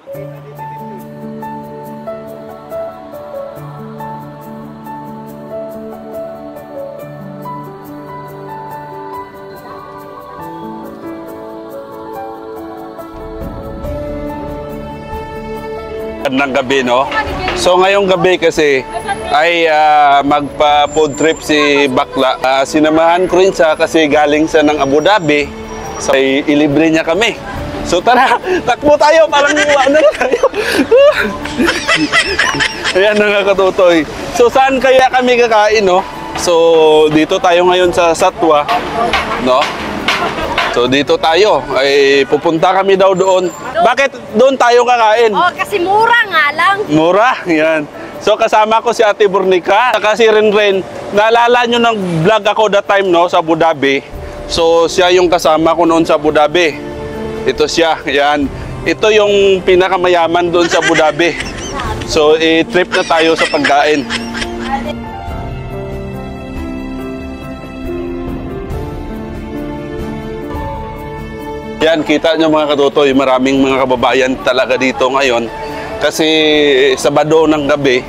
Ng gabi, no? So ngayong gabi kasi ay magpa-food trip si Bakla. Sinamahan ko rin siya kasi galing siya ng Abu Dhabi. So ilibre niya kami. So tara, takbo tayo, parang ano na tayo. Ayan na nga katutoy. So saan kaya kami kakain, no? So dito tayo ngayon sa Satwa, no? So dito tayo, ay pupunta kami daw doon. Bakit doon tayo kakain? Oh, kasi mura nga lang. Mura, yan. So kasama ko si Ate Burnica, saka si Renren. Naalala nyo ng vlog ako that time, no, sa Abu Dhabi. So siya yung kasama ko noon sa Abu Dhabi. Ito siya, yan. Ito yung pinakamayaman doon sa Abu Dhabi. So i-trip na tayo sa pagkain. Yan, kita nyo mga katutoy, maraming mga kababayan talaga dito ngayon. Kasi Sabado ng gabi,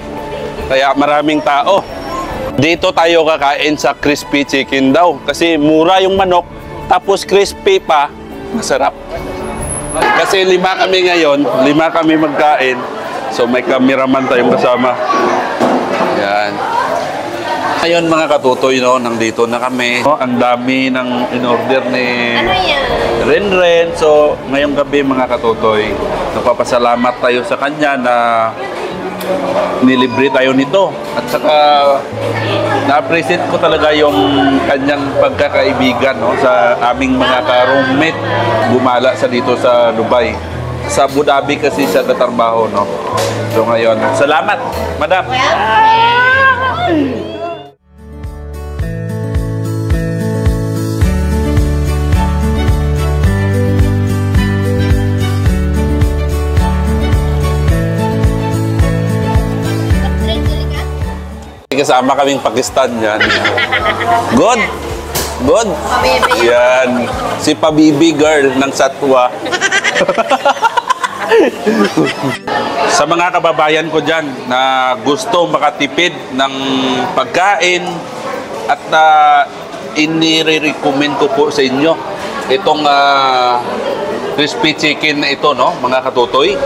kaya maraming tao. Dito tayo kakain sa crispy chicken daw. Kasi mura yung manok, tapos crispy pa, masarap. Kasi 5 kami ngayon, 5 kami magkain. So may cameraman tayong kasama. Yan. Ngayon mga katutoy, no, nandito na kami. Ang dami ng in-order ni Renren. So ngayong gabi mga katutoy, nagpapasalamat tayo sa kanya na nilibre tayo nito. At saka na-appreciate ko talaga yung kanyang pagkakaibigan, no, sa aming mga ka-roommate gumala sa dito sa Dubai. Sa Abu Dhabi kasi siya tatrabaho, no. So ngayon, salamat, madam. Kasama kaming Pakistan yan. Good? Good? Yan. Si Pabibi girl ng Satwa. Sa mga kababayan ko dyan na gusto makatipid ng pagkain at inire-recommend ko po sa inyo itong crispy chicken na ito, no, mga katutoy.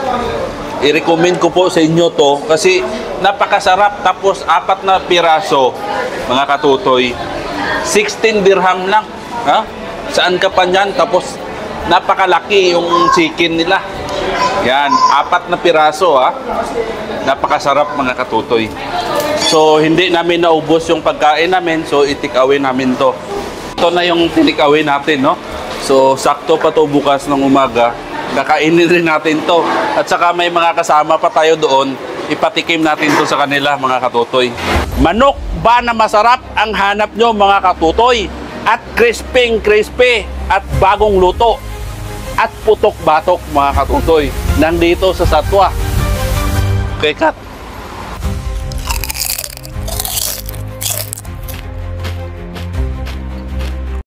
I-recommend ko po sa inyo to kasi napakasarap, tapos 4 na piraso mga katutoy, 16 dirham lang, ha? Saan ka pa niyan? Tapos napakalaki yung chicken nila. Yan, 4 na piraso, ha? Napakasarap mga katutoy. So hindi namin naubos yung pagkain namin, so i-take away namin to. Ito na yung take away natin, no? So sakto pa to bukas ng umaga, kakainin rin natin to. At saka may mga kasama pa tayo doon, ipatikim natin to sa kanila mga katutoy. Manok ba na masarap ang hanap nyo mga katutoy? At crispy at bagong luto at putok-batok mga katutoy. Nandito sa Satwa. Okay, cut.